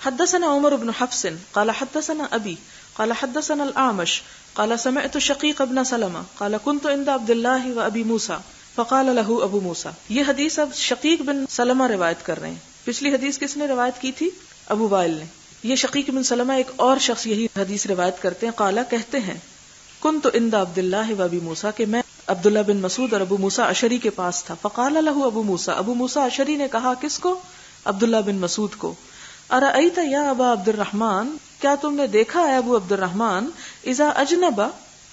حدثنا عمر بن حفص قال حدثنا ابي قال حدثنا الاعمش قال سمعت شقيق بن سلمة قال كنت عند عبد الله وابي موسى فقال له ابو موسى. یہ حدیث اب شقیق بن سلمہ روایت کر رہے ہیں. پچھلی حدیث کس نے روایت کی تھی؟ ابو وائل نے. یہ شقیق بن سلمہ ایک اور شخص یہی حدیث روایت کرتے ہیں. قال کہتے ہیں کنت عند عبد الله وابي موسى کہ میں عبداللہ بن مسعود اور ابو موسیٰ اشعری کے پاس تھا. فقال له ابو موسیٰ, ابو موسیٰ اشعری نے کہا کس کو؟ عبداللہ بن مسعود کو. ارأیت یا ابا عبد الرحمن, کیا تم نے دیکھا ہے ابو عبد الرحمن, اذا اجنب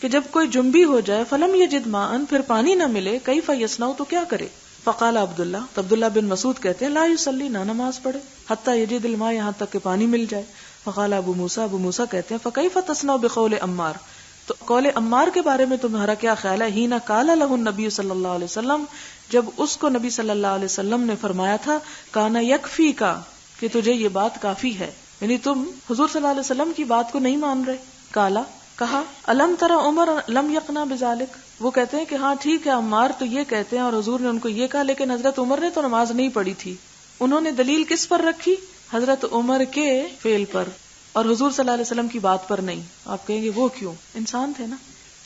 کہ جب کوئی جنبی ہو جائے, فلم یجد ماء پھر پانی نہ ملے, کیف یصنع تو کیا کرے؟ فقال عبداللہ, تو عبداللہ بن مسعود کہتے ہیں لا یصلی, نہ نماز پڑھے, حتی یجد الماء, یہاں تک کہ پانی مل جائے. فقال ابو موسیٰ, ابو موسیٰ کہتے ہیں فکیف تصنع بقول عمار, تو قول عمار کے بارے میں تمہارا کیا خیال ہے؟ ہینا قال له النبی صلی اللہ علیہ وسلم, جب اس کو نبی صلی اللہ علیہ وسلم نے فرمایا تھا کانا یکفی کا, کہ تجھے یہ بات کافی ہے, یعنی تم حضور صلی اللہ علیہ وسلم کی بات کو نہیں مان رہے. کالا کہا الم ترى عمر لم یقنا بذلک, وہ کہتے ہیں کہ ہاں ٹھیک ہے عمار تو یہ کہتے ہیں اور حضور نے ان کو یہ کہا, لیکن حضرت عمر نے تو نماز نہیں پڑھی تھی. انہوں نے دلیل کس پر رکھی؟ حضرت عمر کے فعل پر, اور حضور صلی اللہ علیہ وسلم کی بات پر نہیں. آپ کہیں گے وہ کیوں؟ انسان تھے نا,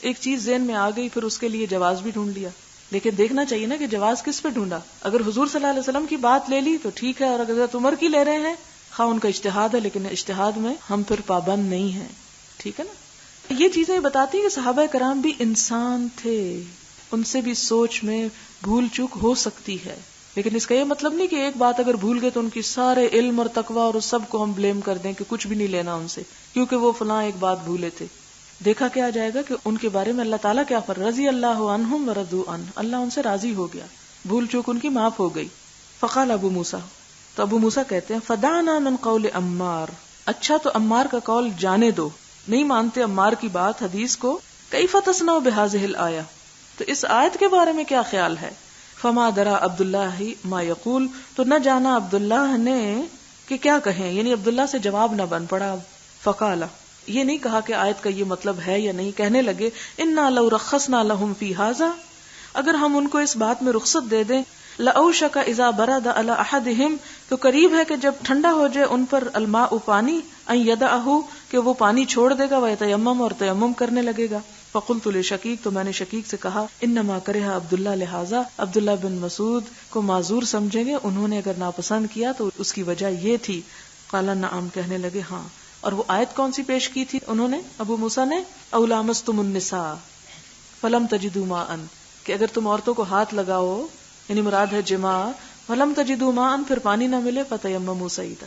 ایک چیز ذہن میں آ گئی پھر اس کے لیے جواز بھی ڈھونڈ لیا. لیکن دیکھنا چاہیے نا کہ جواز کس پہ ڈھونڈا. اگر حضور صلی اللہ علیہ وسلم کی بات لے لی تو ٹھیک ہے, اور اگر حضرت عمر کی لے رہے ہیں, خواہ ان کا اجتہاد ہے, لیکن اجتہاد میں ہم پھر پابند نہیں ہیں. ٹھیک ہے نا. یہ چیزیں بتاتی ہیں کہ صحابہ کرام بھی انسان تھے, ان سے بھی سوچ میں بھول چوک ہو سکتی ہے. لیکن اس کا یہ مطلب نہیں کہ ایک بات اگر بھول گئے تو ان کی سارے علم اور تقوی اور اس سب کو ہم بلیم کر دیں کہ کچھ بھی نہیں لینا ان سے, کیونکہ وہ فلاں ایک بات بھولے تھے. دیکھا کیا جائے گا کہ ان کے بارے میں اللہ تعالیٰ کیا رضی اللہ عنہم ورضوا عنہ, اللہ ان سے راضی ہو گیا, بھول چوک ان کی معاف ہو گئی. فقال ابو موسیٰ, تو ابو موسیٰ کہتے ہیں فدعنا من قول عمار, اچھا تو عمار کا قول جانے دو, نہیں مانتے عمار کی بات حدیث کو. کیف تصنع بہذہ الآیہ, تو اس آیت کے بارے میں کیا خیال ہے؟ فما درا عبداللہ ما یقول, تو نہ جانا عبداللہ نے کہ کیا کہیں, یعنی عبداللہ سے جواب نہ بن پڑا. فقالا, یہ نہیں کہا کہ آیت کا یہ مطلب ہے یا نہیں, کہنے لگے انا لو رخصنا لهم فی ھذا, اگر ہم ان کو اس بات میں رخصت دے دیں, لاوشک اذا برد علی احدہم, تو قریب ہے کہ جب ٹھنڈا ہو جائے ان پر الماء پانی, ان یدعہ, کہ وہ پانی چھوڑ دے گا, ویتیمم, اور تیمم کرنے لگے گا. فقلت لشقیق, تو میں نے شقیق سے کہا انما کرہ عبداللہ لہذا, عبداللہ بن مسعود کو معذور سمجھیں گے, انہوں نے اگر ناپسند کیا تو اس کی وجہ یہ تھی. قال نعم, کہنے لگے ہاں. اور وہ آیت کون سی پیش کی تھی انہوں نے, ابو موسیٰ نے؟ او لامستم النساء فلم تجدوا ماء, کہ اگر تم عورتوں کو ہاتھ لگاؤ, یعنی مراد ہے جماع, فلم تجدوا ماء, پھر پانی نہ ملے, فتیمموا صعیدا,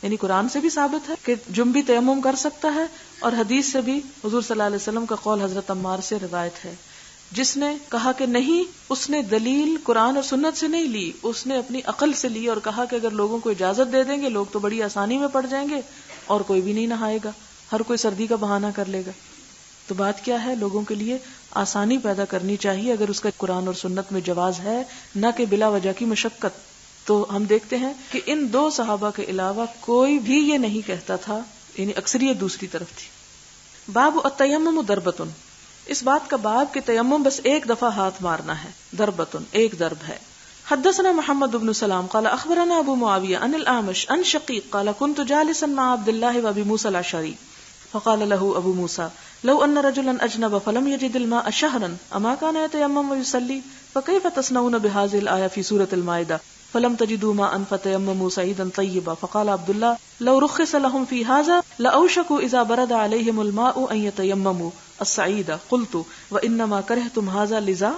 یعنی قرآن سے بھی ثابت ہے کہ جنبی تیمم کر سکتا ہے, اور حدیث سے بھی حضور صلی اللہ علیہ وسلم کا قول حضرت عمار سے روایت ہے. جس نے کہا کہ نہیں, اس نے دلیل قرآن اور سنت سے نہیں لی, اس نے اپنی عقل سے لی, اور کہا کہ اگر لوگوں کو اجازت دے دیں گے لوگ تو بڑی آسانی میں پڑ جائیں گے اور کوئی بھی نہیں نہائے گا, ہر کوئی سردی کا بہانہ کر لے گا. تو بات کیا ہے, لوگوں کے لیے آسانی پیدا کرنی چاہیے اگر اس کا قرآن اور سنت میں جواز ہے, نہ کہ بلا وجہ کی مشقت. تو ہم دیکھتے ہیں کہ ان دو صحابہ کے علاوہ کوئی بھی یہ نہیں کہتا تھا, یعنی اکثریت دوسری طرف تھی. باب التیمم ضربۃ, اس بات کا باب کہ تیمم بس ایک دفعہ ہاتھ مارنا ہے, ضربۃ ایک ضرب ہے. حدثنا محمد بن سلام قال اخبرنا ابو معاویہ عن الاعمش عن شقیق قال كنت جالسا مع عبد الله وابي موسى الاشعري فقال له ابو موسى لو ان رجلا اجنب فلم يجد الماء شهرا اما كان يتيمم ويصلي فكيف تصنعون بهذه الايه في سوره المائده فلم تجدوا ماء فتيمموا صعيدا طيبا فقال عبد الله لو رخص لهم في هذا لاوشكوا اذا برد عليهم الماء ان يتيمموا الصعيد قلت وانما كرهتم هذا لذا.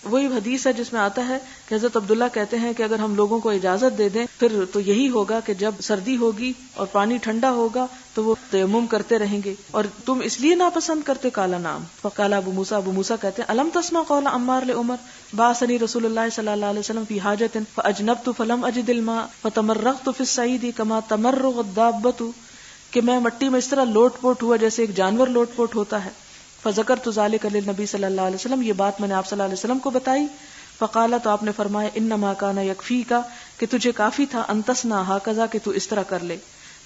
وہی حدیث ہے جس میں آتا ہے کہ حضرت عبداللہ کہتے ہیں کہ اگر ہم لوگوں کو اجازت دے دیں پھر تو یہی ہوگا کہ جب سردی ہوگی اور پانی ٹھنڈا ہوگا تو وہ تیمم کرتے رہیں گے, اور تم اس لیے ناپسند کرتے. کالا نام. فقال ابو موسیٰ, ابو موسیٰ کہتے ہیں الم تسمع قول عمار لعمر بعثني رسول اللہ صلی اللہ علیہ وسلم في حاجة فاجنبت فلم اجد الماء فتمرغت في الصعيد كما تمرغ الدابة, کہ میں مٹی میں اس طرح لوٹ پوٹ ہوا جیسے ایک جانور لوٹ پوٹ ہوتا ہے. فذکرت ذلک للنبی صلی اللہ علیہ وسلم, یہ بات میں نے آپ صلی اللہ علیہ وسلم کو بتائی. فقال, تو آپ نے فرمایا انما کان یکفیک, کہ تجھے کافی تھا ان تصنع ہکذا, کہ تو اس طرح کر لے.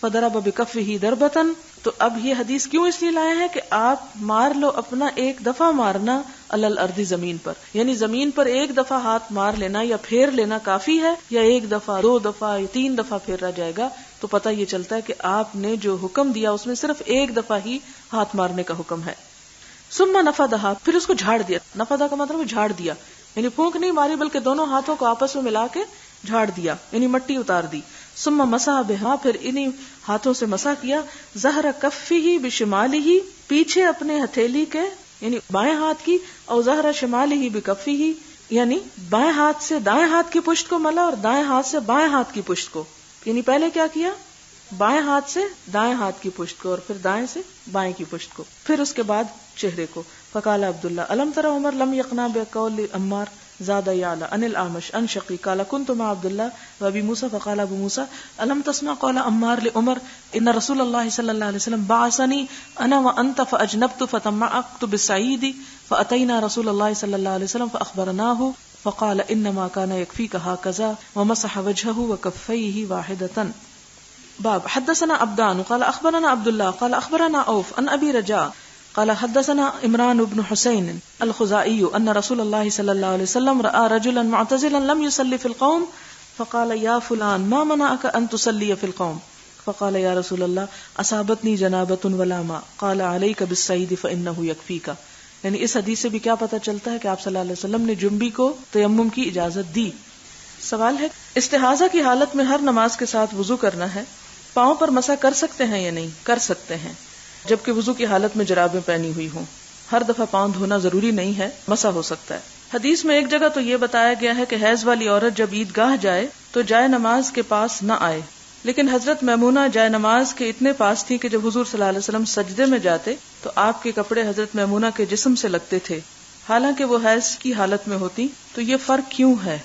فضرب بکفہ ضربۃ. تو اب یہ حدیث کیوں اس لیے لائے ہیں کہ آپ مار لو اپنا ایک دفعہ مارنا علی الارض زمین پر، یعنی زمین پر ایک دفعہ ہاتھ مار لینا یا پھیر لینا کافی ہے، یا ایک دفعہ 2 دفعہ یا 3 دفعہ پھیرا جائے گا تو پتہ یہ چلتا ہے کہ آپ نے جو حکم دیا اس میں صرف ایک دفعہ ہی ہاتھ مارنے کا حکم ہے. ثم نفضھا، پھر اس کو جھاڑ دیا. نفضھا کا مطلب جھاڑ دیا، یعنی پھونک نہیں ماری بلکہ دونوں ہاتھوں کو آپس میں ملا کے جھاڑ دیا، یعنی مٹی اتار دی. ثم مسح بها، پھر انہی ہاتھوں سے مسح کیا. ظہر کفہ بشمالہ، پیچھے اپنے ہتھیلی کے یعنی بائیں ہاتھ کی، اور ظہر شمالہ بکفہ، یعنی بائیں ہاتھ سے دائیں ہاتھ کی پشت کو ملا اور دائیں ہاتھ سے بائیں ہاتھ کی پشت کو. یعنی پہلے کیا کیا؟ بائیں ہاتھ سے دائیں ہاتھ کی پشت کو اور پھر دائیں سے بائیں کی پشت کو، پھر اس کے بعد چہرے کو. فقال عبداللہ الم تر عمر لم یقنا بقول عمار زاد یعلا عن الاعمش عن شقیق قال كنت مع عبداللہ وابی موسیٰ فقال ابو موسیٰ الم تسمع قول عمار لعمر ان رسول اللہ صلی اللہ علیہ وسلم بعثنی انا وانت فاجنبت فتمعقت بالسعید فاتینا رسول اللہ صلی اللہ علیہ وسلم فاخبرناه فقال انما كان يكفيك هكذا ومسح وجهه وكفيه واحدة. باب حدثنا عبدان قال اخبرنا عبد الله قال اخبرنا عوف عن ابي رجاء قال حدثنا عمران بن حسين الخزاعي ان رسول الله صلى الله عليه وسلم راى رجلا معتزلا لم يصلي في القوم فقال يا فلان ما منعك ان تصلي في القوم فقال يا رسول الله اصابتني جنابة ولا ماء قال عليك بالصعيد فانه يكفيك. یعنی اس حدیث سے بھی کیا پتہ چلتا ہے کہ آپ صلی اللہ علیہ وسلم نے جنبی کو تیمم کی اجازت دی. سوال ہے استحاضہ کی حالت میں ہر نماز کے ساتھ وضو کرنا ہے، پاؤں پر مسح کر سکتے ہیں یا نہیں؟ کر سکتے ہیں، جبکہ وضو کی حالت میں جرابیں پہنی ہوئی ہوں. ہر دفعہ پاؤں دھونا ضروری نہیں ہے، مسح ہو سکتا ہے. حدیث میں ایک جگہ تو یہ بتایا گیا ہے کہ حیض والی عورت جب عیدگاہ جائے تو جائے نماز کے پاس نہ آئے، لیکن حضرت میمونہ جائے نماز کے اتنے پاس تھی کہ جب حضور صلی اللہ علیہ وسلم سجدے میں جاتے تو آپ کے کپڑے حضرت میمونہ کے جسم سے لگتے تھے، حالانکہ وہ حیض کی حالت میں ہوتی. تو یہ فرق کیوں ہے؟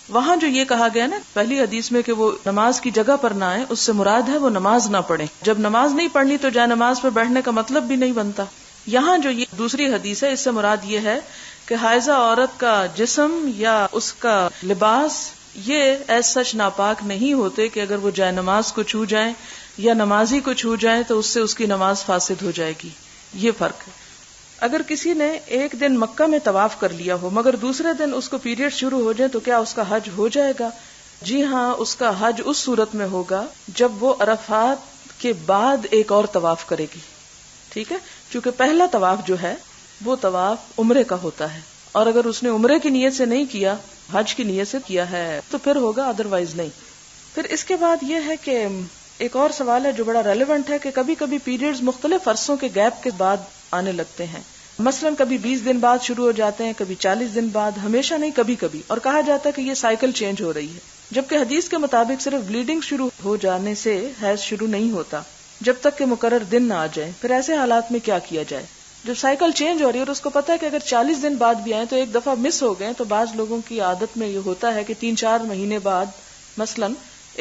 وہاں جو یہ کہا گیا نا پہلی حدیث میں کہ وہ نماز کی جگہ پر نہ آئے، اس سے مراد ہے وہ نماز نہ پڑھیں. جب نماز نہیں پڑھنی تو جائے نماز پر بیٹھنے کا مطلب بھی نہیں بنتا. یہاں جو یہ دوسری حدیث ہے اس سے مراد یہ ہے کہ حائضہ عورت کا جسم یا اس کا لباس یہ ایز سچ ناپاک نہیں ہوتے کہ اگر وہ جائے نماز کو چھو جائیں یا نمازی کو چھو جائیں تو اس سے اس کی نماز فاسد ہو جائے گی. یہ فرق ہے. اگر کسی نے ایک دن مکہ میں طواف کر لیا ہو مگر دوسرے دن اس کو پیریڈ شروع ہو جائے تو کیا اس کا حج ہو جائے گا؟ جی ہاں، اس کا حج اس صورت میں ہوگا جب وہ عرفات کے بعد ایک اور طواف کرے گی. ٹھیک ہے، چونکہ پہلا طواف جو ہے وہ طواف عمرے کا ہوتا ہے، اور اگر اس نے عمرے کی نیت سے نہیں کیا، حج کی نیت سے کیا ہے تو پھر ہوگا، ادروائز نہیں. پھر اس کے بعد یہ ہے کہ ایک اور سوال ہے جو بڑا ریلیونٹ ہے کہ کبھی کبھی پیریڈز مختلف عرصوں کے گیپ کے بعد آنے لگتے ہیں. مثلا کبھی 20 دن بعد شروع ہو جاتے ہیں، کبھی 40 دن بعد، ہمیشہ نہیں کبھی کبھی، اور کہا جاتا ہے کہ یہ سائیکل چینج ہو رہی ہے. جبکہ حدیث کے مطابق صرف بلیڈنگ شروع ہو جانے سے حیض شروع نہیں ہوتا جب تک کہ مقرر دن نہ آ جائے. پھر ایسے حالات میں کیا کیا جائے؟ جب سائیکل چینج ہو رہی ہے اور اس کو پتا ہے کہ اگر 40 دن بعد بھی آئے تو ایک دفعہ مس ہو گئے، تو بعض لوگوں کی عادت میں یہ ہوتا ہے کہ 3-4 مہینے بعد مثلا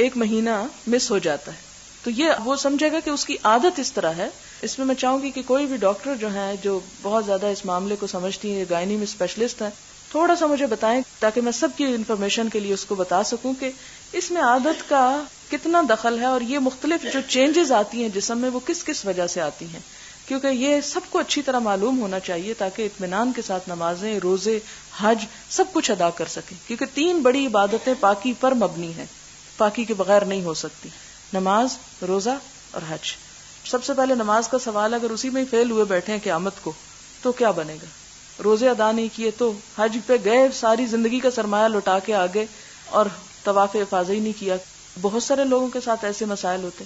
1 مہینہ مس ہو جاتا ہے. تو یہ وہ سمجھے گا کہ اس کی عادت اس طرح ہے. اس میں چاہوں گی کہ کوئی بھی ڈاکٹر جو ہیں جو بہت زیادہ اس معاملے کو سمجھتی ہیں، گائنی میں اسپیشلسٹ ہیں، تھوڑا سا مجھے بتائیں تاکہ میں سب کی انفارمیشن کے لیے اس کو بتا سکوں کہ اس میں عادت کا کتنا دخل ہے اور یہ مختلف جو چینجز آتی ہیں جسم میں وہ کس کس وجہ سے آتی ہیں. کیونکہ یہ سب کو اچھی طرح معلوم ہونا چاہیے تاکہ اطمینان کے ساتھ نمازیں، روزے، حج سب کچھ ادا کر سکیں. کیونکہ 3 بڑی عبادتیں پاکی پر مبنی ہیں، پاکی کے بغیر نہیں ہو سکتی: نماز، روزہ اور حج. سب سے پہلے نماز کا سوال، اگر اسی میں ہی فیل ہوئے بیٹھے ہیں قیامت کو تو کیا بنے گا؟ روزے ادا نہیں کیے تو حج پہ گئے، ساری زندگی کا سرمایہ لوٹا کے آگے اور طواف افاضہ ہی نہیں کیا. بہت سارے لوگوں کے ساتھ ایسے مسائل ہوتے.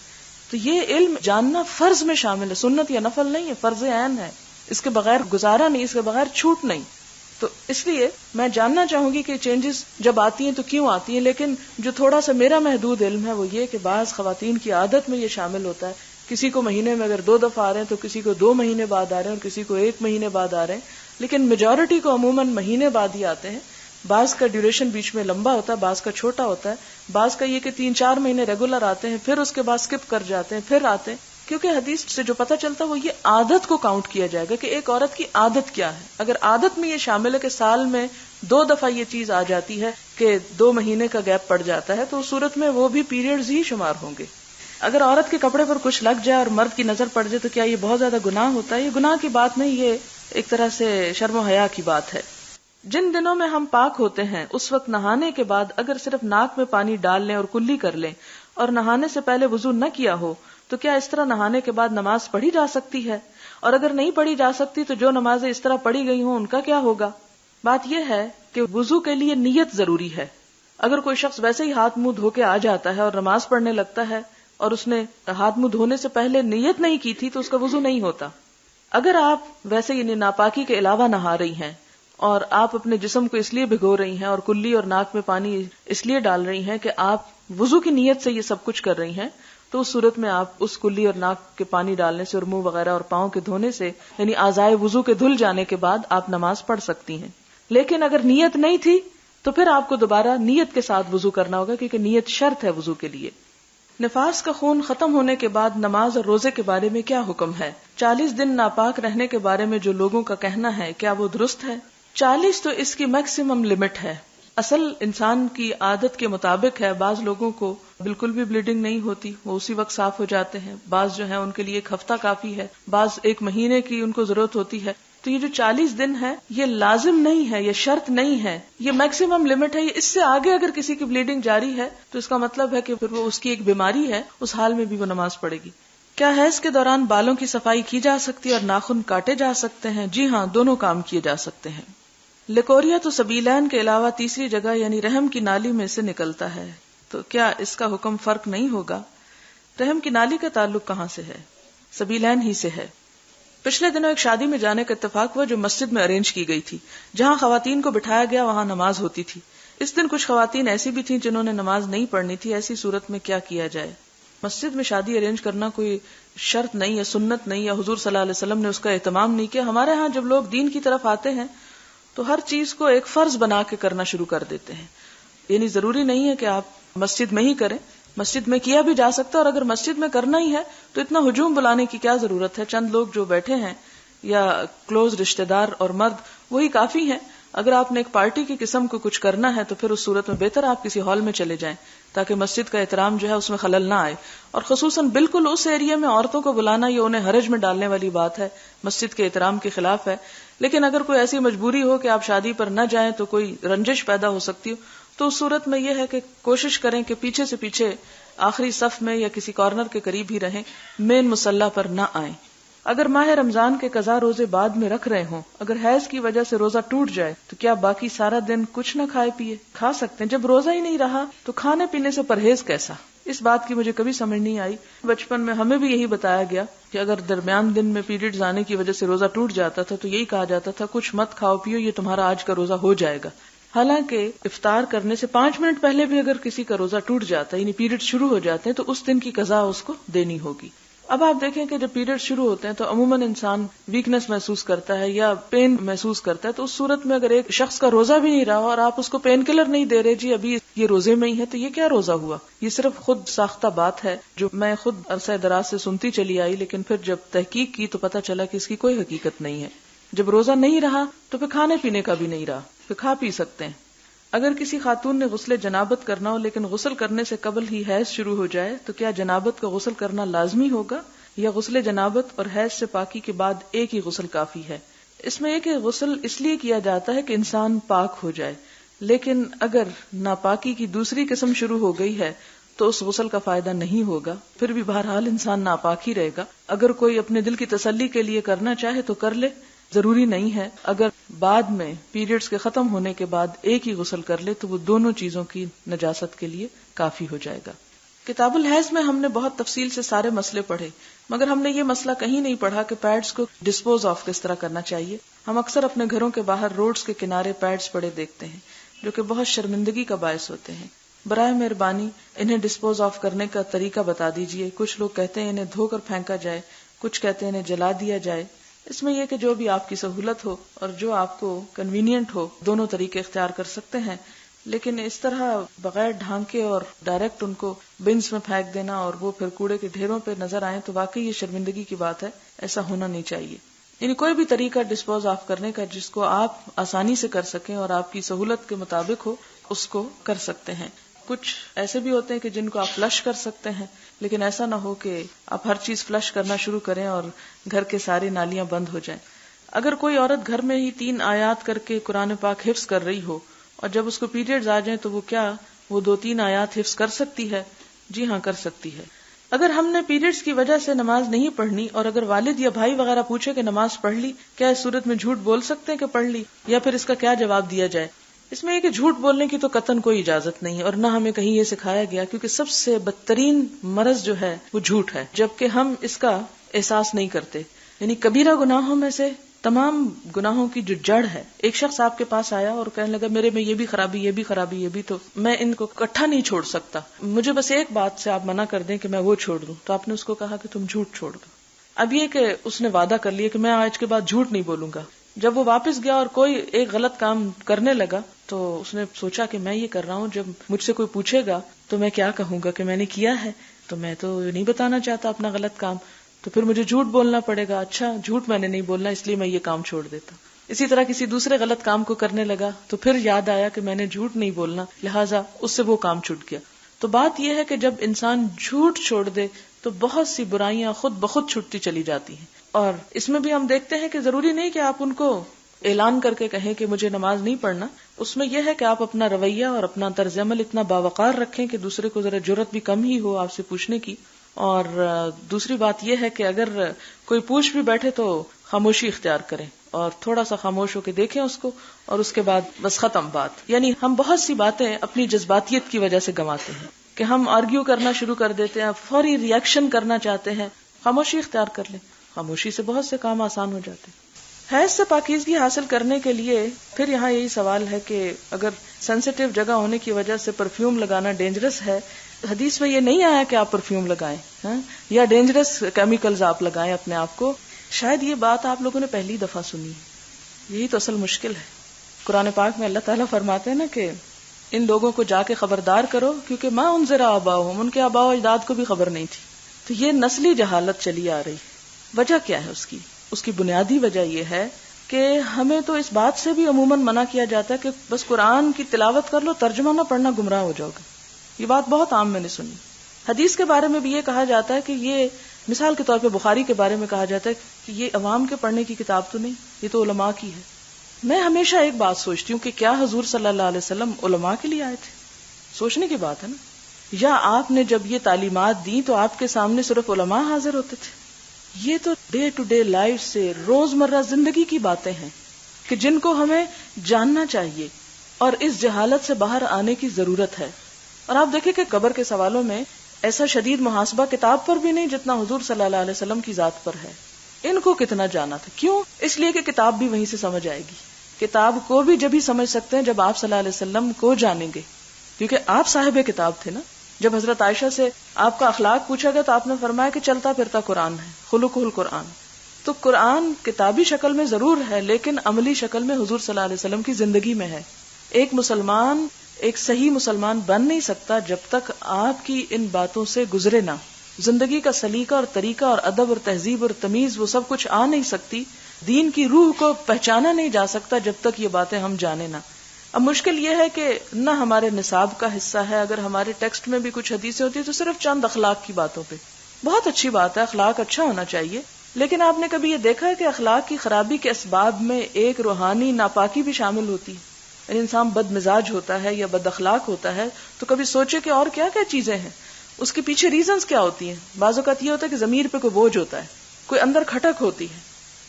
تو یہ علم جاننا فرض میں شامل ہے، سنت یا نفل نہیں ہے، فرض عین ہے. اس کے بغیر گزارا نہیں، اس کے بغیر چھوٹ نہیں. تو اس لیے میں جاننا چاہوں گی کہ چینجز جب آتی ہیں تو کیوں آتی ہیں. لیکن جو تھوڑا سا میرا محدود علم ہے وہ یہ کہ بعض خواتین کی عادت میں یہ شامل ہوتا ہے، کسی کو مہینے میں اگر 2 دفعہ آ رہے ہیں تو کسی کو 2 مہینے بعد آ رہے ہیں اور کسی کو 1 مہینے بعد آ رہے ہیں، لیکن میجورٹی کو عموماً مہینے بعد ہی آتے ہیں. بعض کا ڈیوریشن بیچ میں لمبا ہوتا ہے، بعض کا چھوٹا ہوتا ہے، بعض کا یہ کہ 3-4 مہینے ریگولر آتے ہیں، پھر اس کے بعد سکپ کر جاتے ہیں، پھر آتے ہیں. کیونکہ حدیث سے جو پتہ چلتا ہے وہ یہ عادت کو کاؤنٹ کیا جائے گا کہ ایک عورت کی عادت کیا ہے. اگر عادت میں یہ شامل ہے کہ سال میں 2 دفعہ یہ چیز آ جاتی ہے کہ 2 مہینے کا گیپ پڑ جاتا ہے تو اس صورت میں وہ بھی پیریڈز ہی شمار ہوں گے. اگر عورت کے کپڑے پر کچھ لگ جائے اور مرد کی نظر پڑ جائے تو کیا یہ بہت زیادہ گناہ ہوتا ہے؟ یہ گناہ کی بات نہیں، یہ ایک طرح سے شرم و حیا کی بات ہے. جن دنوں میں ہم پاک ہوتے ہیں اس وقت نہانے کے بعد اگر صرف ناک میں پانی ڈال لیں اور کلی کر لیں اور نہانے سے پہلے وضو نہ کیا ہو تو کیا اس طرح نہانے کے بعد نماز پڑھی جا سکتی ہے؟ اور اگر نہیں پڑھی جا سکتی تو جو نمازیں اس طرح پڑھی گئی ہوں ان کا کیا ہوگا؟ بات یہ ہے کہ وضو کے لیے نیت ضروری ہے. اگر کوئی شخص ویسے ہی ہاتھ منہ دھو کے آ جاتا ہے اور نماز پڑھنے لگتا ہے اور اس نے ہاتھ منہ دھونے سے پہلے نیت نہیں کی تھی تو اس کا وضو نہیں ہوتا. اگر آپ ویسے یعنی ناپاکی کے علاوہ نہا رہی ہیں اور آپ اپنے جسم کو اس لیے بھگو رہی ہیں اور کلی اور ناک میں پانی اس لیے ڈال رہی ہیں کہ آپ وضو کی نیت سے یہ سب کچھ کر رہی ہیں، تو اس صورت میں آپ اس کلی اور ناک کے پانی ڈالنے سے اور منہ وغیرہ اور پاؤں کے دھونے سے یعنی اعضائے وضو کے دھل جانے کے بعد آپ نماز پڑھ سکتی ہیں. لیکن اگر نیت نہیں تھی تو پھر آپ کو دوبارہ نیت کے ساتھ وضو کرنا ہوگا کیونکہ نیت شرط ہے وضو کے لیے. نفاس کا خون ختم ہونے کے بعد نماز اور روزے کے بارے میں کیا حکم ہے؟ 40 دن ناپاک رہنے کے بارے میں جو لوگوں کا کہنا ہے کیا وہ درست ہے؟ 40 تو اس کی میکسیمم لمٹ ہے. اصل انسان کی عادت کے مطابق ہے. بعض لوگوں کو بالکل بھی بلیڈنگ نہیں ہوتی، وہ اسی وقت صاف ہو جاتے ہیں. بعض جو ہیں ان کے لیے ایک ہفتہ کافی ہے، بعض 1 مہینے کی ان کو ضرورت ہوتی ہے. تو یہ جو 40 دن ہے یہ لازم نہیں ہے، یہ شرط نہیں ہے، یہ میکسیمم لمٹ ہے. اس سے آگے اگر کسی کی بلیڈنگ جاری ہے تو اس کا مطلب ہے کہ پھر وہ اس کی ایک بیماری ہے، اس حال میں بھی وہ نماز پڑھے گی. کیا حیض کے دوران بالوں کی صفائی کی جا سکتی ہے اور ناخن کاٹے جا سکتے ہیں؟ جی ہاں، دونوں کام کیے جا سکتے ہیں. لکوریا تو سبیلین کے علاوہ تیسری جگہ یعنی رحم کی نالی میں سے نکلتا ہے، تو کیا اس کا حکم فرق نہیں ہوگا؟ رحم کی نالی کا تعلق کہاں سے ہے؟ سبیلین ہی سے ہے. پچھلے دنوں ایک شادی میں جانے کا اتفاق ہوا جو مسجد میں ارینج کی گئی تھی. جہاں خواتین کو بٹھایا گیا وہاں نماز ہوتی تھی. اس دن کچھ خواتین ایسی بھی تھیں جنہوں نے نماز نہیں پڑھنی تھی. ایسی صورت میں کیا کیا جائے؟ مسجد میں شادی ارینج کرنا کوئی شرط نہیں ہے، سنت نہیں ہے، حضور صلی اللہ علیہ وسلم نے اس کا اہتمام نہیں کیا. ہمارے ہاں جب لوگ دین کی طرف آتے ہیں تو ہر چیز کو ایک فرض بنا کے کرنا شروع کر دیتے ہیں. یعنی ضروری نہیں ہے کہ آپ مسجد میں ہی کریں، مسجد میں کیا بھی جا سکتا ہے. اور اگر مسجد میں کرنا ہی ہے تو اتنا ہجوم بلانے کی کیا ضرورت ہے؟ چند لوگ جو بیٹھے ہیں یا کلوز رشتہ دار اور مرد وہی کافی ہیں. اگر آپ نے ایک پارٹی کی قسم کو کچھ کرنا ہے تو پھر اس صورت میں بہتر آپ کسی ہال میں چلے جائیں تاکہ مسجد کا احترام جو ہے اس میں خلل نہ آئے. اور خصوصاً بالکل اس ایریا میں عورتوں کو بلانا یہ انہیں حرج میں ڈالنے والی بات ہے، مسجد کے احترام کے خلاف ہے. لیکن اگر کوئی ایسی مجبوری ہو کہ آپ شادی پر نہ جائیں تو کوئی رنجش پیدا ہو سکتی ہو تو اس صورت میں یہ ہے کہ کوشش کریں کہ پیچھے سے پیچھے آخری صف میں یا کسی کارنر کے قریب ہی رہیں، مین مصلی پر نہ آئیں. اگر ماہ رمضان کے قضا روزے بعد میں رکھ رہے ہوں، اگر حیض کی وجہ سے روزہ ٹوٹ جائے تو کیا باقی سارا دن کچھ نہ کھائے پیے؟ کھا سکتے ہیں. جب روزہ ہی نہیں رہا تو کھانے پینے سے پرہیز کیسا؟ اس بات کی مجھے کبھی سمجھ نہیں آئی. بچپن میں ہمیں بھی یہی بتایا گیا کہ اگر درمیان دن میں پیریڈز آنے کی وجہ سے روزہ ٹوٹ جاتا تھا تو یہی کہا جاتا تھا کچھ مت کھاؤ پیو، یہ تمہارا آج کا روزہ ہو جائے گا. حالانکہ افطار کرنے سے 5 منٹ پہلے بھی اگر کسی کا روزہ ٹوٹ جاتا ہے یعنی پیریڈ شروع ہو جاتے ہیں تو اس دن کی قضا اس کو دینی ہوگی. اب آپ دیکھیں کہ جب پیریڈ شروع ہوتے ہیں تو عموماً انسان ویکنس محسوس کرتا ہے یا پین محسوس کرتا ہے. تو اس صورت میں اگر ایک شخص کا روزہ بھی نہیں رہا اور آپ اس کو پین کلر نہیں دے رہے جی ابھی یہ روزے میں ہی ہے، تو یہ کیا روزہ ہوا؟ یہ صرف خود ساختہ بات ہے جو میں خود عرصہ دراز سے سنتی چلی آئی، لیکن پھر جب تحقیق کی تو پتہ چلا کہ اس کی کوئی حقیقت نہیں ہے. جب روزہ نہیں رہا تو پھر کھانے پینے کا بھی نہیں رہا، پھر کھا پی سکتے ہیں. اگر کسی خاتون نے غسل جنابت کرنا ہو لیکن غسل کرنے سے قبل ہی حیض شروع ہو جائے تو کیا جنابت کا غسل کرنا لازمی ہوگا یا غسل جنابت اور حیض سے پاکی کے بعد ایک ہی غسل کافی ہے؟ اس میں ایک غسل اس لیے کیا جاتا ہے کہ انسان پاک ہو جائے، لیکن اگر ناپاکی کی دوسری قسم شروع ہو گئی ہے تو اس غسل کا فائدہ نہیں ہوگا، پھر بھی بہرحال انسان ناپاک ہی رہے گا. اگر کوئی اپنے دل کی تسلی کے لیے کرنا چاہے تو کر لے، ضروری نہیں ہے. اگر بعد میں پیریڈز کے ختم ہونے کے بعد ایک ہی غسل کر لے تو وہ دونوں چیزوں کی نجاست کے لیے کافی ہو جائے گا. کتاب الحیض میں ہم نے بہت تفصیل سے سارے مسئلے پڑھے، مگر ہم نے یہ مسئلہ کہیں نہیں پڑھا کہ پیڈز کو ڈسپوز آف کس طرح کرنا چاہیے. ہم اکثر اپنے گھروں کے باہر روڈز کے کنارے پیڈز پڑے دیکھتے ہیں جو کہ بہت شرمندگی کا باعث ہوتے ہیں. برائے مہربانی انہیں ڈسپوز آف کرنے کا طریقہ بتا دیجئے. کچھ لوگ کہتے ہیں انہیں دھو کر پھینکا جائے، کچھ کہتے ہیں انہیں جلا دیا جائے. اس میں یہ کہ جو بھی آپ کی سہولت ہو اور جو آپ کو کنوینئنٹ ہو دونوں طریقے اختیار کر سکتے ہیں، لیکن اس طرح بغیر ڈھانکے اور ڈائریکٹ ان کو بنس میں پھینک دینا اور وہ پھر کوڑے کے ڈھیروں پہ نظر آئیں تو واقعی یہ شرمندگی کی بات ہے. ایسا ہونا نہیں چاہیے. یعنی کوئی بھی طریقہ ڈسپوز آف کرنے کا جس کو آپ آسانی سے کر سکیں اور آپ کی سہولت کے مطابق ہو اس کو کر سکتے ہیں. کچھ ایسے بھی ہوتے ہیں کہ جن کو آپ فلش کر سکتے ہیں، لیکن ایسا نہ ہو کہ آپ ہر چیز فلش کرنا شروع کریں اور گھر کے ساری نالیاں بند ہو جائیں۔ اگر کوئی عورت گھر میں ہی 3 آیات کر کے قرآن پاک حفظ کر رہی ہو اور جب اس کو پیریڈز آ جائیں تو وہ 2-3 آیات حفظ کر سکتی ہے؟ جی ہاں، کر سکتی ہے۔ اگر ہم نے پیریڈز کی وجہ سے نماز نہیں پڑھنی اور اگر والد یا بھائی وغیرہ پوچھے کہ نماز پڑھ لی، کیا اس صورت میں جھوٹ بول سکتے ہیں کہ پڑھ لی، یا پھر اس کا کیا جواب دیا جائے؟ اس میں یہ کہ جھوٹ بولنے کی تو قطعاً کوئی اجازت نہیں، اور نہ ہمیں کہیں یہ سکھایا گیا، کیونکہ سب سے بدترین مرض جو ہے وہ جھوٹ ہے، جبکہ ہم اس کا احساس نہیں کرتے۔ یعنی کبیرہ گناہوں میں سے تمام گناہوں کی جو جڑ ہے، ایک شخص آپ کے پاس آیا اور کہنے لگا میرے میں یہ بھی خرابی، یہ بھی خرابی، یہ بھی، تو میں ان کو اکٹھا نہیں چھوڑ سکتا، مجھے بس ایک بات سے آپ منع کر دیں کہ میں وہ چھوڑ دوں، تو آپ نے اس کو کہا کہ تم جھوٹ چھوڑ دو۔ اب یہ کہ اس نے وعدہ کر لیا کہ میں آج کے بعد جھوٹ نہیں بولوں گا، جب وہ واپس گیا اور کوئی ایک غلط کام کرنے لگا تو اس نے سوچا کہ میں یہ کر رہا ہوں، جب مجھ سے کوئی پوچھے گا تو میں کیا کہوں گا کہ میں نے کیا ہے، تو میں تو نہیں بتانا چاہتا اپنا غلط کام، تو پھر مجھے جھوٹ بولنا پڑے گا، اچھا جھوٹ میں نے نہیں بولنا، اس لیے میں یہ کام چھوڑ دیتا۔ اسی طرح کسی دوسرے غلط کام کو کرنے لگا تو پھر یاد آیا کہ میں نے جھوٹ نہیں بولنا، لہٰذا اس سے وہ کام چھوٹ گیا۔ تو بات یہ ہے کہ جب انسان جھوٹ چھوڑ دے تو بہت سی برائیاں خود بخود چھوٹتی چلی جاتی ہیں، اور اس میں بھی ہم دیکھتے ہیں کہ ضروری نہیں کہ آپ ان کو اعلان کر کے کہیں کہ مجھے نماز نہیں پڑھنا، اس میں یہ ہے کہ آپ اپنا رویہ اور اپنا طرز عمل اتنا باوقار رکھیں کہ دوسرے کو ذرا جرأت بھی کم ہی ہو آپ سے پوچھنے کی۔ اور دوسری بات یہ ہے کہ اگر کوئی پوچھ بھی بیٹھے تو خاموشی اختیار کریں اور تھوڑا سا خاموش ہو کے دیکھیں اس کو، اور اس کے بعد بس ختم بات۔ یعنی ہم بہت سی باتیں اپنی جذباتیت کی وجہ سے گنواتے ہیں کہ ہم آرگیو کرنا شروع کر دیتے ہیں، فوری ریئیکشن کرنا چاہتے ہیں، خاموشی اختیار کر لیں، خاموشی سے بہت سے کام آسان ہو جاتے ہیں۔ حیض سے پاکیزگی حاصل کرنے کے لیے پھر یہاں یہی سوال ہے کہ اگر سینسیٹیو جگہ ہونے کی وجہ سے پرفیوم لگانا ڈینجرس ہے، حدیث میں یہ نہیں آیا کہ آپ پرفیوم لگائیں یا ڈینجرس کیمیکلز آپ لگائیں اپنے آپ کو۔ شاید یہ بات آپ لوگوں نے پہلی دفعہ سنی ہے، یہی تو اصل مشکل ہے۔ قرآن پاک میں اللہ تعالیٰ فرماتے ہیں نا کہ ان لوگوں کو جا کے خبردار کرو کیونکہ ماں انذر آباؤہم، ان کے آباء و اجداد کو بھی خبر نہیں تھی۔ تو یہ نسلی جہالت چلی آ رہی، وجہ کیا ہے اس کی بنیادی وجہ یہ ہے کہ ہمیں تو اس بات سے بھی عموماً منع کیا جاتا ہے کہ بس قرآن کی تلاوت کر لو، ترجمہ نہ پڑھنا، گمراہ ہو جاؤ گے۔ یہ بات بہت عام میں نے سنی۔ حدیث کے بارے میں بھی یہ کہا جاتا ہے کہ یہ مثال کے طور پہ بخاری کے بارے میں کہا جاتا ہے کہ یہ عوام کے پڑھنے کی کتاب تو نہیں، یہ تو علماء کی ہے۔ میں ہمیشہ ایک بات سوچتی ہوں کہ کیا حضور صلی اللہ علیہ وسلم علماء کے لیے آئے تھے؟ سوچنے کی بات ہے نا۔ یا آپ نے جب یہ تعلیمات دی تو آپ کے سامنے صرف علماء حاضر ہوتے تھے؟ یہ تو ڈے ٹو ڈے لائف سے روزمرہ زندگی کی باتیں ہیں کہ جن کو ہمیں جاننا چاہیے اور اس جہالت سے باہر آنے کی ضرورت ہے۔ اور آپ دیکھیں کہ قبر کے سوالوں میں ایسا شدید محاسبہ کتاب پر بھی نہیں جتنا حضور صلی اللہ علیہ وسلم کی ذات پر ہے۔ ان کو کتنا جانا تھا، کیوں؟ اس لیے کہ کتاب بھی وہیں سے سمجھ آئے گی۔ کتاب کو بھی جب ہی سمجھ سکتے ہیں جب آپ صلی اللہ علیہ وسلم کو جانیں گے، کیونکہ آپ صاحب کتاب تھے نا۔ جب حضرت عائشہ سے آپ کا اخلاق پوچھا گیا تو آپ نے فرمایا کہ چلتا پھرتا قرآن ہے، خلقہ القرآن۔ تو قرآن کتابی شکل میں ضرور ہے لیکن عملی شکل میں حضور صلی اللہ علیہ وسلم کی زندگی میں ہے۔ ایک مسلمان ایک صحیح مسلمان بن نہیں سکتا جب تک آپ کی ان باتوں سے گزرے نہ۔ زندگی کا سلیقہ اور طریقہ اور ادب اور تہذیب اور تمیز وہ سب کچھ آ نہیں سکتی، دین کی روح کو پہچانا نہیں جا سکتا جب تک یہ باتیں ہم جانے نہ۔ اب مشکل یہ ہے کہ نہ ہمارے نصاب کا حصہ ہے، اگر ہمارے ٹیکسٹ میں بھی کچھ حدیثیں ہوتی ہیں تو صرف چند اخلاق کی باتوں پہ۔ بہت اچھی بات ہے، اخلاق اچھا ہونا چاہیے، لیکن آپ نے کبھی یہ دیکھا ہے کہ اخلاق کی خرابی کے اسباب میں ایک روحانی ناپاکی بھی شامل ہوتی ہے؟ یعنی انسان بد مزاج ہوتا ہے یا بد اخلاق ہوتا ہے تو کبھی سوچے کہ اور کیا کیا چیزیں ہیں، اس کے پیچھے ریزنز کیا ہوتی ہیں۔ بعض اوقات یہ ہوتا ہے کہ ضمیر پہ کوئی بوجھ ہوتا ہے، کوئی اندر کھٹک ہوتی ہے،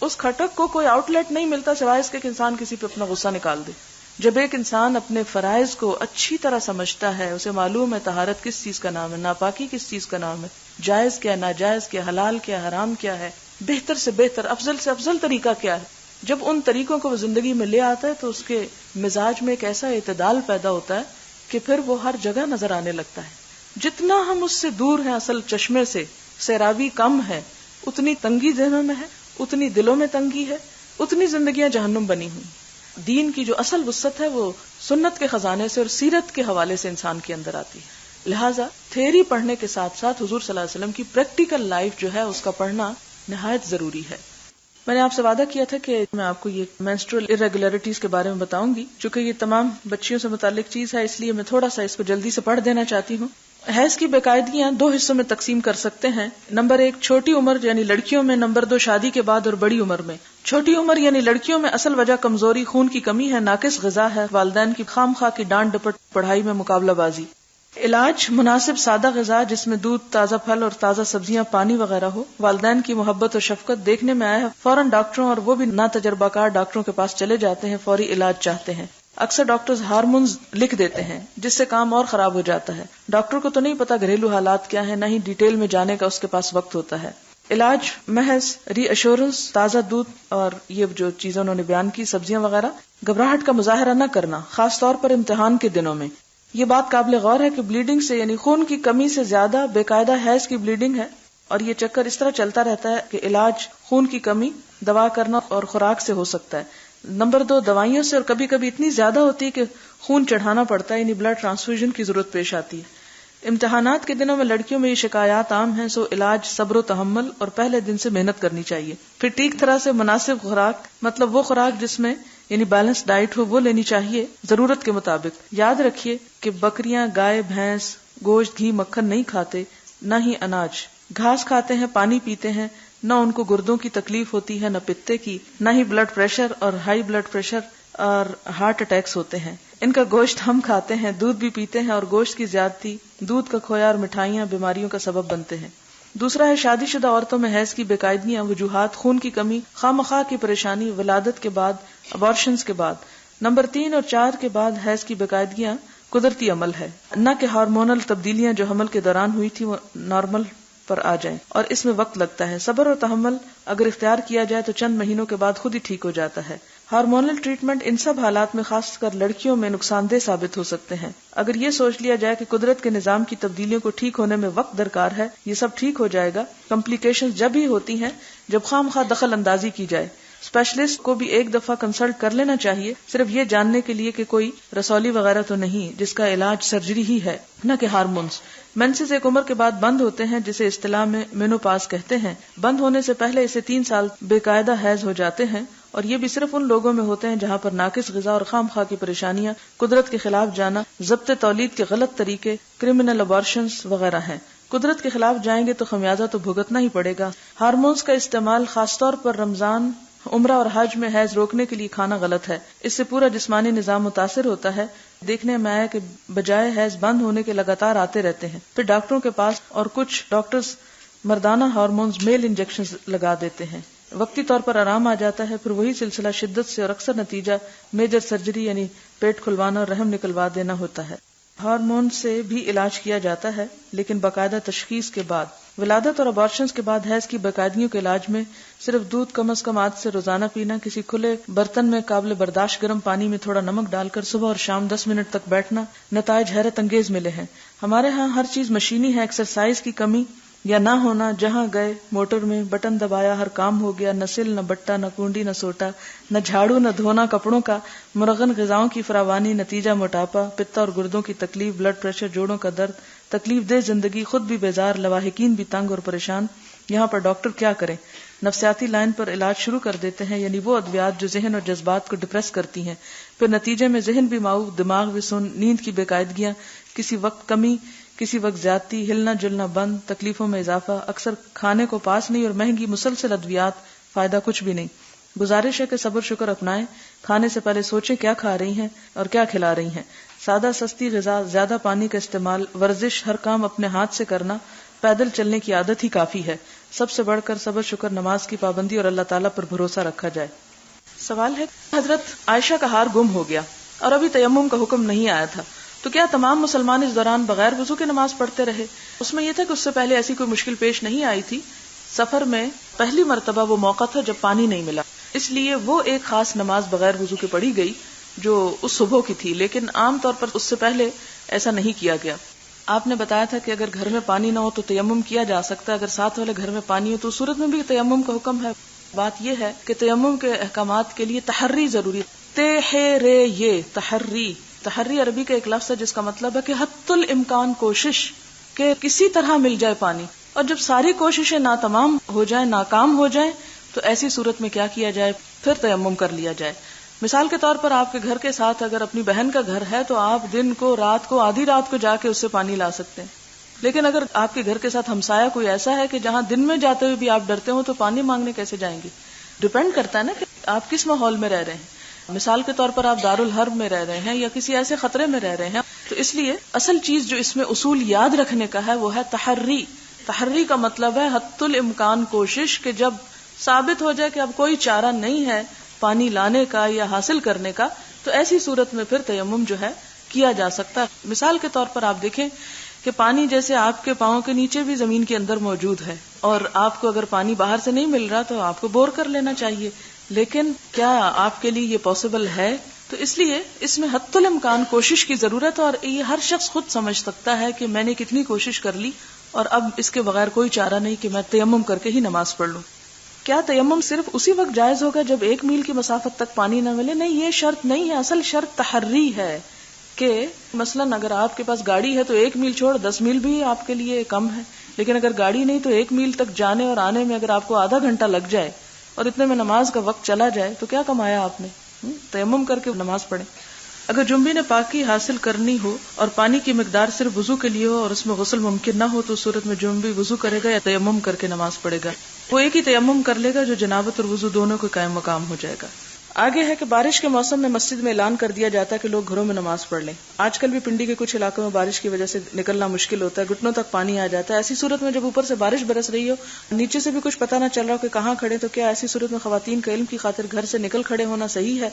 اس کھٹک کو کوئی آؤٹ لیٹ نہیں ملتا سوائے اس کے کہ انسان کسی پہ اپنا غصہ نکال دے۔ جب ایک انسان اپنے فرائض کو اچھی طرح سمجھتا ہے، اسے معلوم ہے طہارت کس چیز کا نام ہے، ناپاکی کس چیز کا نام ہے، جائز کیا، ناجائز کیا، حلال کیا، حرام کیا ہے، بہتر سے بہتر، افضل سے افضل طریقہ کیا ہے، جب ان طریقوں کو وہ زندگی میں لے آتا ہے تو اس کے مزاج میں ایک ایسا اعتدال پیدا ہوتا ہے کہ پھر وہ ہر جگہ نظر آنے لگتا ہے۔ جتنا ہم اس سے دور ہیں اصل چشمے سے، سیرابی کم ہے، اتنی تنگی ذہنوں میں ہے، اتنی دلوں میں تنگی ہے، اتنی زندگیاں جہنم بنی ہوئی۔ دین کی جو اصل وسعت ہے وہ سنت کے خزانے سے اور سیرت کے حوالے سے انسان کے اندر آتی ہے۔ لہٰذا تھیوری پڑھنے کے ساتھ ساتھ حضور صلی اللہ علیہ وسلم کی پریکٹیکل لائف جو ہے اس کا پڑھنا نہایت ضروری ہے۔ میں نے آپ سے وعدہ کیا تھا کہ میں آپ کو یہ مینسٹرول irregularities کے بارے میں بتاؤں گی. چونکہ یہ تمام بچیوں سے متعلق چیز ہے اس لیے میں تھوڑا سا اس کو جلدی سے پڑھ دینا چاہتی ہوں. حیض کی بے قاعدگیاں 2 حصوں میں تقسیم کر سکتے ہیں. نمبر 1 چھوٹی عمر یعنی لڑکیوں میں. نمبر 2 شادی کے بعد اور بڑی عمر میں. چھوٹی عمر یعنی لڑکیوں میں اصل وجہ کمزوری، خون کی کمی ہے، ناقص غذا ہے، والدین کی خام خواہ کی ڈانٹ ڈپٹ، پڑھائی میں مقابلہ بازی. علاج مناسب سادہ غذا جس میں دودھ، تازہ پھل اور تازہ سبزیاں، پانی وغیرہ ہو. والدین کی محبت اور شفقت. دیکھنے میں آیا ہے فوراً ڈاکٹروں اور وہ بھی نا تجربہ کار ڈاکٹروں کے پاس چلے جاتے ہیں، فوری علاج چاہتے ہیں. اکثر ڈاکٹرز ہارمونز لکھ دیتے ہیں جس سے کام اور خراب ہو جاتا ہے. ڈاکٹر کو تو نہیں پتا گھریلو حالات کیا ہیں، نہ ہی ڈیٹیل میں جانے کا اس کے پاس وقت ہوتا ہے. علاج محض ری ایشورنس، تازہ دودھ اور یہ جو چیزیں انہوں نے بیان کی، سبزیاں وغیرہ. گھبراہٹ کا مظاہرہ نہ کرنا، خاص طور پر امتحان کے دنوں میں. یہ بات قابل غور ہے کہ بلیڈنگ سے یعنی خون کی کمی سے زیادہ بے قاعدہ حیض کی بلیڈنگ ہے، اور یہ چکر اس طرح چلتا رہتا ہے کہ علاج خون کی کمی دوا کرنا اور خوراک سے ہو سکتا ہے. نمبر 2 دوائیوں سے، اور کبھی کبھی اتنی زیادہ ہوتی ہے کہ خون چڑھانا پڑتا ہے، یعنی بلڈ ٹرانسفیوژن کی ضرورت پیش آتی ہے. امتحانات کے دنوں میں لڑکیوں میں یہ شکایات عام ہیں، سو علاج صبر و تحمل اور پہلے دن سے محنت کرنی چاہیے. پھر ٹھیک طرح سے مناسب خوراک، مطلب وہ خوراک جس میں یعنی بیلنس ڈائٹ ہو، وہ لینی چاہیے ضرورت کے مطابق. یاد رکھیے کہ بکریاں، گائے، بھینس گوشت، گھی، مکھن نہیں کھاتے، نہ ہی اناج. گھاس کھاتے ہیں، پانی پیتے ہیں، نہ ان کو گردوں کی تکلیف ہوتی ہے، نہ پتے کی، نہ ہی بلڈ پریشر اور ہائی بلڈ پریشر اور ہارٹ اٹیکس ہوتے ہیں. ان کا گوشت ہم کھاتے ہیں، دودھ بھی پیتے ہیں، اور گوشت کی زیادتی، دودھ کا کھویا اور مٹھائیاں بیماریوں کا سبب بنتے ہیں. دوسرا ہے شادی شدہ عورتوں میں حیض کی بے قاعدگیاں. وجوہات: خون کی کمی، خواہ مخواہ کی پریشانی، ولادت کے بعد، ابارشنز کے بعد. نمبر 3 اور 4 کے بعد حیض کی بے قاعدگیاں قدرتی عمل ہے، نہ کہ ہارمونل تبدیلیاں جو حمل کے دوران ہوئی تھی وہ نارمل پر آ جائیں، اور اس میں وقت لگتا ہے. صبر اور تحمل اگر اختیار کیا جائے تو چند مہینوں کے بعد خود ہی ٹھیک ہو جاتا ہے. ہارمونل ٹریٹمنٹ ان سب حالات میں خاص کر لڑکیوں میں نقصان دہ ثابت ہو سکتے ہیں. اگر یہ سوچ لیا جائے کہ قدرت کے نظام کی تبدیلیوں کو ٹھیک ہونے میں وقت درکار ہے، یہ سب ٹھیک ہو جائے گا. کمپلیکیشنز جب ہی ہوتی ہیں جب خواہ مخواہ دخل اندازی کی جائے. اسپیشلسٹ کو بھی ایک دفعہ کنسلٹ کر لینا چاہیے، صرف یہ جاننے کے لیے کہ کوئی رسولی وغیرہ تو نہیں جس کا علاج سرجری ہی ہے، نہ کہ ہارمونز. مینسز ایک عمر کے بعد بند ہوتے ہیں جسے اصطلاح میں مینوپاز کہتے ہیں. بند ہونے سے پہلے اسے 3 سال بے قاعدہ حیض ہو جاتے ہیں، اور یہ بھی صرف ان لوگوں میں ہوتے ہیں جہاں پر ناقص غذا اور خام خواہ کی پریشانیاں، قدرت کے خلاف جانا، ضبط تولید کے غلط طریقے، کرمنل ابارشنز وغیرہ ہیں. قدرت کے خلاف جائیں گے تو خمیازہ تو بھگتنا ہی پڑے گا. ہارمونز کا استعمال خاص طور پر رمضان، عمرہ اور حج میں حیض روکنے کے لیے کھانا غلط ہے. اس سے پورا جسمانی نظام متاثر ہوتا ہے. دیکھنے میں آیا کہ بجائے حیض بند ہونے کے لگاتار آتے رہتے ہیں، پھر ڈاکٹروں کے پاس، اور کچھ ڈاکٹرز مردانہ ہارمونز میل انجیکشن لگا دیتے ہیں. وقتی طور پر آرام آ جاتا ہے، پھر وہی سلسلہ شدت سے، اور اکثر نتیجہ میجر سرجری یعنی پیٹ کھلوانا اور رحم نکلوا دینا ہوتا ہے. ہارمون سے بھی علاج کیا جاتا ہے لیکن باقاعدہ تشخیص کے بعد. ولادت اور ابارشنز کے بعد حیض کی بے قاعدگیوں کے علاج میں صرف دودھ کم از کم عادت سے روزانہ پینا، کسی کھلے برتن میں قابل برداشت گرم پانی میں تھوڑا نمک ڈال کر صبح اور شام 10 منٹ تک بیٹھنا نتائج حیرت انگیز ملے ہیں. ہمارے ہاں ہر چیز مشینی ہے. ایکسرسائز کی کمی یا نہ ہونا، جہاں گئے موٹر میں بٹن دبایا ہر کام ہو گیا، نہ سل، نہ بٹا، نہ کنڈی، نہ سوٹا، نہ جھاڑو، نہ دھونا کپڑوں کا، مرغن غذاؤں کی فراوانی، نتیجہ موٹاپا، پتا اور گردوں کی تکلیف، بلڈ پریشر، جوڑوں کا درد، تکلیف دہ زندگی، خود بھی بیزار، لواحقین بھی تنگ اور پریشان. یہاں پر ڈاکٹر کیا کریں؟ نفسیاتی لائن پر علاج شروع کر دیتے ہیں، یعنی وہ ادویات جو ذہن اور جذبات کو ڈپریس کرتی ہیں. پھر نتیجے میں ذہن بھی معوق، دماغ بھی سن، نیند کی بے قاعدگیاں، کسی وقت کمی، کسی وقت زیادتی، ہلنا جلنا بند، تکلیفوں میں اضافہ، اکثر کھانے کو پاس نہیں، اور مہنگی مسلسل ادویات، فائدہ کچھ بھی نہیں. گزارش ہے کہ صبر شکر اپنائیں. کھانے سے پہلے سوچیں کیا کھا رہی ہیں اور کیا کھلا رہی ہیں. سادہ سستی غذا، زیادہ پانی کا استعمال، ورزش، ہر کام اپنے ہاتھ سے کرنا، پیدل چلنے کی عادت ہی کافی ہے. سب سے بڑھ کر صبر شکر، نماز کی پابندی اور اللہ تعالیٰ پر بھروسہ رکھا جائے. سوال ہے، حضرت عائشہ کا ہار گم ہو گیا اور ابھی تیمم کا حکم نہیں آیا تھا، تو کیا تمام مسلمان اس دوران بغیر وضو کے نماز پڑھتے رہے؟ اس میں یہ تھا کہ اس سے پہلے ایسی کوئی مشکل پیش نہیں آئی تھی. سفر میں پہلی مرتبہ وہ موقع تھا جب پانی نہیں ملا، اس لیے وہ ایک خاص نماز بغیر وضو کے پڑھی گئی جو اس صبح کی تھی، لیکن عام طور پر اس سے پہلے ایسا نہیں کیا گیا. آپ نے بتایا تھا کہ اگر گھر میں پانی نہ ہو تو تیمم کیا جا سکتا ہے، اگر ساتھ والے گھر میں پانی ہو تو صورت میں بھی تیمم کا حکم ہے. بات یہ ہے کہ تیمم کے احکامات کے لیے تحری ضروری ہے. تحری عربی کا ایک لفظ ہے جس کا مطلب ہے کہ حتی الامکان کوشش کہ کسی طرح مل جائے پانی، اور جب ساری کوششیں ناتمام ہو جائیں، ناکام ہو جائیں، تو ایسی صورت میں کیا کیا جائے؟ پھر تیمم کر لیا جائے. مثال کے طور پر آپ کے گھر کے ساتھ اگر اپنی بہن کا گھر ہے تو آپ دن کو رات کو آدھی رات کو جا کے اس سے پانی لا سکتے ہیں. لیکن اگر آپ کے گھر کے ساتھ ہمسایہ کوئی ایسا ہے کہ جہاں دن میں جاتے ہوئے بھی آپ ڈرتے ہو تو پانی مانگنے کیسے جائیں گے؟ ڈپینڈ کرتا ہے نا کہ آپ کس ماحول میں رہ رہے ہیں. مثال کے طور پر آپ دارالحرب میں رہ رہے ہیں یا کسی ایسے خطرے میں رہ رہے ہیں. تو اس لیے اصل چیز جو اس میں اصول یاد رکھنے کا ہے وہ ہے تحری. تحری کا مطلب ہے حتی الامکان کوشش، کہ جب ثابت ہو جائے کہ اب کوئی چارہ نہیں ہے پانی لانے کا یا حاصل کرنے کا، تو ایسی صورت میں پھر تیمم جو ہے کیا جا سکتا ہے. مثال کے طور پر آپ دیکھیں کہ پانی جیسے آپ کے پاؤں کے نیچے بھی زمین کے اندر موجود ہے، اور آپ کو اگر پانی باہر سے نہیں مل رہا تو آپ کو بور کر لینا چاہیے. لیکن کیا آپ کے لیے یہ پاسبل ہے؟ تو اس لیے اس میں حتی الامکان کوشش کی ضرورت ہے، اور یہ ہر شخص خود سمجھ سکتا ہے کہ میں نے کتنی کوشش کر لی اور اب اس کے بغیر کوئی چارہ نہیں کہ میں تیمم کر کے ہی نماز پڑھ لوں. کیا تیمم صرف اسی وقت جائز ہوگا جب 1 میل کی مسافت تک پانی نہ ملے؟ نہیں، یہ شرط نہیں ہے. اصل شرط تحری ہے کہ مثلاً اگر آپ کے پاس گاڑی ہے تو 1 میل چھوڑ 10 میل بھی آپ کے لیے کم ہے. لیکن اگر گاڑی نہیں تو 1 میل تک جانے اور آنے میں اگر آپ کو آدھا گھنٹہ لگ جائے اور اتنے میں نماز کا وقت چلا جائے تو کیا کمایا آپ نے؟ تیمم کر کے نماز پڑھیں. اگر جنبی نے پاکی حاصل کرنی ہو اور پانی کی مقدار صرف وضو کے لیے ہو اور اس میں غسل ممکن نہ ہو تو اس صورت میں جنبی وضو کرے گا یا تیمم کر کے نماز پڑھے گا؟ وہ ایک ہی تیمم کر لے گا جو جنابت اور وضو دونوں کو قائم مقام ہو جائے گا. آگے ہے کہ بارش کے موسم میں مسجد میں اعلان کر دیا جاتا ہے کہ لوگ گھروں میں نماز پڑھ لیں. آج کل بھی پنڈی کے کچھ علاقوں میں بارش کی وجہ سے نکلنا مشکل ہوتا ہے، گھٹنوں تک پانی آ جاتا ہے. ایسی صورت میں جب اوپر سے بارش برس رہی ہو، نیچے سے بھی کچھ پتہ نہ چل رہا ہو کہ کہاں کھڑے، تو کیا ایسی صورت میں خواتین کا علم کی خاطر گھر سے نکل کھڑے ہونا صحیح ہے؟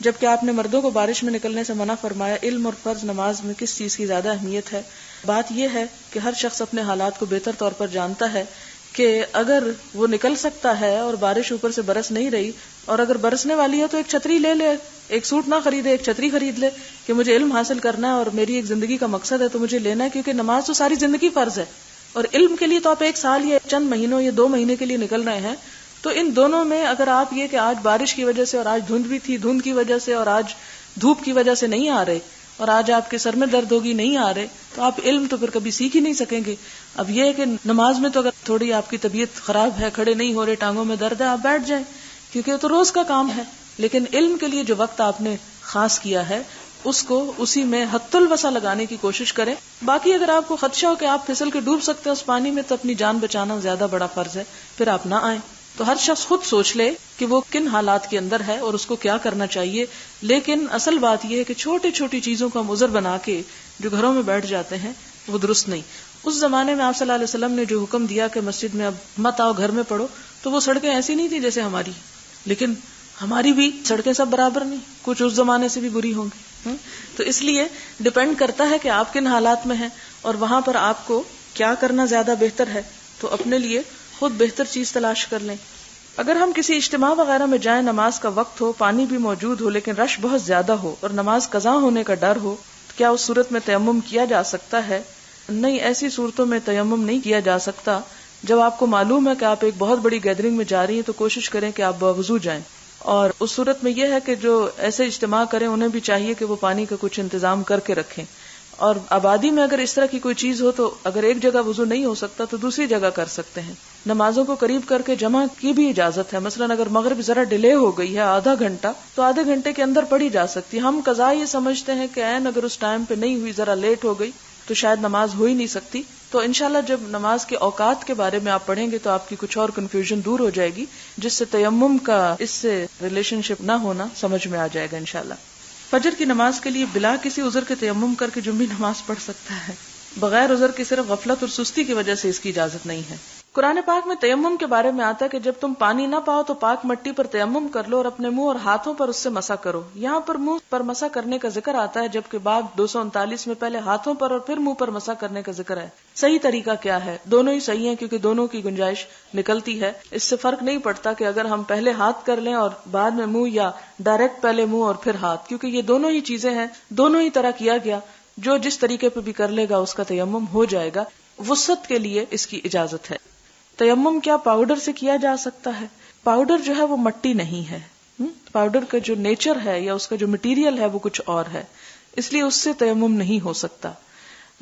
جبکہ آپ نے مردوں کو بارش میں نکلنے سے منع فرمایا. علم اور فرض نماز میں کس چیز کی زیادہ اہمیت ہے؟ بات یہ ہے کہ ہر شخص اپنے حالات کو بہتر طور پر جانتا ہے کہ اگر وہ نکل سکتا ہے اور بارش اوپر سے برس نہیں رہی، اور اگر برسنے والی ہے تو ایک چھتری لے لے، ایک سوٹ نہ خریدے، ایک چھتری خرید لے کہ مجھے علم حاصل کرنا ہے اور میری ایک زندگی کا مقصد ہے تو مجھے لینا ہے، کیونکہ نماز تو ساری زندگی فرض ہے. اور علم کے لیے تو آپ 1 سال یا چند مہینوں یا 2 مہینے کے لیے نکل رہے ہیں. تو ان دونوں میں اگر آپ یہ کہ آج بارش کی وجہ سے اور آج دھند بھی تھی، دھند کی وجہ سے اور آج دھوپ کی وجہ سے نہیں آ رہے، اور آج آپ کے سر میں درد ہوگی نہیں آ رہے، تو آپ علم تو پھر کبھی سیکھ ہی نہیں سکیں گے. اب یہ ہے کہ نماز میں تو اگر تھوڑی آپ کی طبیعت خراب ہے، کھڑے نہیں ہو رہے، ٹانگوں میں درد ہے، آپ بیٹھ جائیں کیونکہ تو روز کا کام ہے. لیکن علم کے لیے جو وقت آپ نے خاص کیا ہے اس کو اسی میں حتی الوسع لگانے کی کوشش کریں. باقی اگر آپ کو خدشہ ہو کہ آپ پھسل کے ڈوب سکتے ہیں اس پانی میں تو اپنی جان بچانا زیادہ بڑا فرض ہے، پھر آپ نہ آئیں. تو ہر شخص خود سوچ لے کہ وہ کن حالات کے اندر ہے اور اس کو کیا کرنا چاہیے. لیکن اصل بات یہ ہے کہ چھوٹی چھوٹی چیزوں کو ہم عذر بنا کے جو گھروں میں بیٹھ جاتے ہیں وہ درست نہیں. اس زمانے میں آپ صلی اللہ علیہ وسلم نے جو حکم دیا کہ مسجد میں اب مت آؤ، گھر میں پڑھو، تو وہ سڑکیں ایسی نہیں تھی جیسے ہماری، لیکن ہماری بھی سڑکیں سب برابر نہیں، کچھ اس زمانے سے بھی بری ہوں گی. تو اس لیے ڈپینڈ کرتا ہے کہ آپ کن حالات میں ہیں اور وہاں پر آپ کو کیا کرنا زیادہ بہتر ہے. تو اپنے لیے خود بہتر چیز تلاش کر لیں. اگر ہم کسی اجتماع وغیرہ میں جائیں، نماز کا وقت ہو، پانی بھی موجود ہو لیکن رش بہت زیادہ ہو اور نماز قضا ہونے کا ڈر ہو، تو کیا اس صورت میں تیمم کیا جا سکتا ہے؟ نہیں، ایسی صورتوں میں تیمم نہیں کیا جا سکتا. جب آپ کو معلوم ہے کہ آپ ایک بہت بڑی گیدرنگ میں جا رہی ہیں تو کوشش کریں کہ آپ باوضو جائیں. اور اس صورت میں یہ ہے کہ جو ایسے اجتماع کریں انہیں بھی چاہیے کہ وہ پانی کا کچھ انتظام کر کے رکھیں. اور آبادی میں اگر اس طرح کی کوئی چیز ہو تو اگر ایک جگہ وضو نہیں ہو سکتا تو دوسری جگہ کر سکتے ہیں. نمازوں کو قریب کر کے جمع کی بھی اجازت ہے. مثلا اگر مغرب ذرا ڈیلے ہو گئی ہے آدھا گھنٹہ تو آدھے گھنٹے کے اندر پڑھی جا سکتی ہے. ہم قضا یہ سمجھتے ہیں کہ اگر اس ٹائم پہ نہیں ہوئی، ذرا لیٹ ہو گئی تو شاید نماز ہو ہی نہیں سکتی. تو انشاءاللہ جب نماز کے اوقات کے بارے میں آپ پڑھیں گے تو آپ کی کچھ اور کنفیوژن دور ہو جائے گی، جس سے تیمم کا اس سے ریلیشن شپ نہ ہونا سمجھ میں آ جائے گا انشاءاللہ. فجر کی نماز کے لیے بلا کسی عذر کے تیمم کر کے جنبی نماز پڑھ سکتا ہے. بغیر عذر کے صرف غفلت اور سستی کی وجہ سے اس کی اجازت نہیں ہے. قرآن پاک میں تیمم کے بارے میں آتا ہے کہ جب تم پانی نہ پاؤ تو پاک مٹی پر تیمم کر لو اور اپنے منہ اور ہاتھوں پر اس سے مسح کرو. یہاں پر منہ پر مسح کرنے کا ذکر آتا ہے، جبکہ باب 239 میں پہلے ہاتھوں پر اور پھر منہ پر مسح کرنے کا ذکر ہے. صحیح طریقہ کیا ہے؟ دونوں ہی صحیح ہیں کیونکہ دونوں کی گنجائش نکلتی ہے. اس سے فرق نہیں پڑتا کہ اگر ہم پہلے ہاتھ کر لیں اور بعد میں منہ، یا ڈائریکٹ پہلے منہ اور پھر ہاتھ، کیونکہ یہ دونوں ہی چیزیں ہیں، دونوں ہی طرح کیا گیا. جو جس طریقے پہ بھی کر لے گا اس کا تیمم ہو جائے گا. وسعت کے لیے اس کی اجازت ہے. تیمم کیا پاؤڈر سے کیا جا سکتا ہے؟ پاؤڈر جو ہے وہ مٹی نہیں ہے. پاؤڈر کا جو نیچر ہے یا اس کا جو مٹیریل ہے وہ کچھ اور ہے، اس لیے اس سے تیمم نہیں ہو سکتا.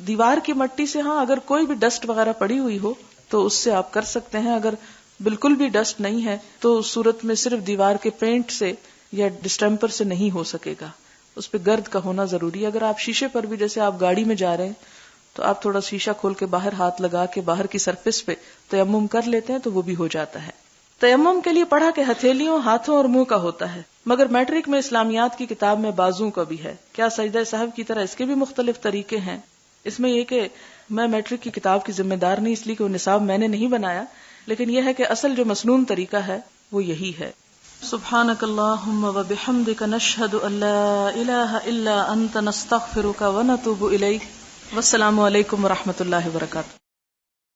دیوار کی مٹی سے ہاں اگر کوئی بھی ڈسٹ وغیرہ پڑی ہوئی ہو تو اس سے آپ کر سکتے ہیں. اگر بالکل بھی ڈسٹ نہیں ہے تو اس صورت میں صرف دیوار کے پینٹ سے یا ڈسٹمپر سے نہیں ہو سکے گا، اس پہ گرد کا ہونا ضروری ہے. اگر آپ شیشے پر بھی، جیسے آپ گاڑی میں جا رہے ہیں تو آپ تھوڑا شیشہ کھول کے باہر ہاتھ لگا کے باہر کی سرفیس پہ تیمم کر لیتے ہیں تو وہ بھی ہو جاتا ہے. تیمم کے لیے پڑھا کہ ہتھیلیوں، ہاتھوں اور منہ کا ہوتا ہے، مگر میٹرک میں اسلامیات کی کتاب میں بازو کا بھی ہے. کیا سجدہ سہو کی طرح اس کے بھی مختلف طریقے ہیں؟ اس میں یہ کہ میں میٹرک کی کتاب کی ذمہ دار نہیں، اس لیے کہ وہ نصاب میں نے نہیں بنایا، لیکن یہ ہے کہ اصل جو مسنون طریقہ ہے وہ یہی ہے. سبحانک اللہم و بحمدک نشہد ان لا الہ الا انت نستغفرک و نتوب الیک. والسلام علیکم و رحمۃ اللہ وبرکاتہ.